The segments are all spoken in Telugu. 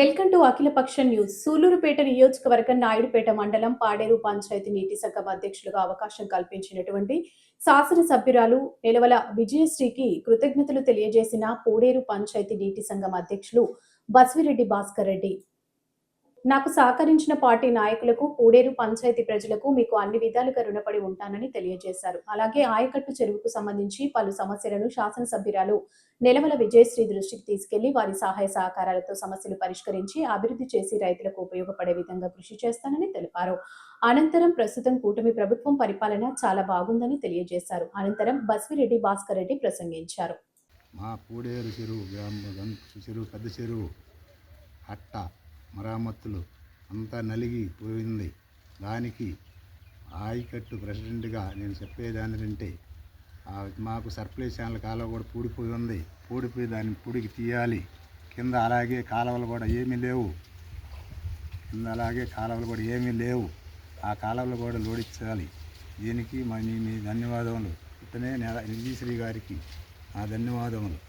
వెల్కమ్ టు అఖిలపక్ష న్యూస్. సూలూరుపేట నియోజకవర్గం నాయుడుపేట మండలం పాడేరు పంచాయతీ నీటి సంఘం అధ్యక్షులుగా అవకాశం కల్పించినటువంటి శాసనసభ్యురాలు నిలవల విజయశ్రీకి కృతజ్ఞతలు తెలియజేసిన పూడేరు పంచాయతీ నీటి సంఘం అధ్యక్షులు బస్విరెడ్డి భాస్కర్ రెడ్డి. నాకు సహకరించిన పార్టీ నాయకులకు, పూడేరు పంచాయతీ ప్రజలకు మీకు అన్ని విధాలుగా రుణపడి ఉంటానని తెలియజేశారు. అలాగే ఆయకట్టు చెరువుకు సంబంధించి పలు సమస్యలను శాసనసభ్యురాలు నిలవల విజయశ్రీ దృష్టికి తీసుకెళ్లి వారి సహాయ సహకారాలతో సమస్యలు పరిష్కరించి అభివృద్ధి చేసి రైతులకు ఉపయోగపడే విధంగా కృషి చేస్తానని తెలిపారు. అనంతరం ప్రస్తుతం కూటమి ప్రభుత్వం పరిపాలన చాలా బాగుందని తెలియజేశారు. అనంతరం బస్విరెడ్డి భాస్కర్ రెడ్డి ప్రసంగించారు. మా పూడేరు చెరువు పెద్ద చెరువు అట్ట మరామత్తులు అంతా నలిగిపోయింది. దానికి ఆయకట్టు ప్రెసిడెంట్గా నేను చెప్పేదాని అంటే మాకు సర్ప్లై ఛానల్ కాలువ కూడా పూడిపోయి ఉంది. పూడిపోయి దాన్ని పూడికి తీయాలి. కింద అలాగే కాలువలు కూడా ఏమీ లేవు. ఆ కాలువలు కూడా లోడించాలి. దీనికి మీ ధన్యవాదములు. ఇతనే విజయశ్రీ గారికి నా ధన్యవాదములు.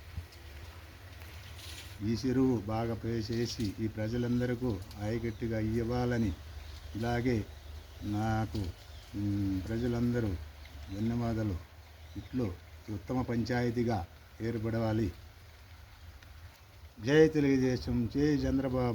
ఈ చెరువు బాగా పే చేసి ఈ ప్రజలందరికీ ఆయకట్టుగా ఇవ్వాలని, ఇలాగే నాకు ప్రజలందరూ ధన్యవాదాలు. ఇట్లు ఉత్తమ పంచాయతీగా ఏర్పడవాలి. జై తెలుగుదేశం, జై చంద్రబాబు.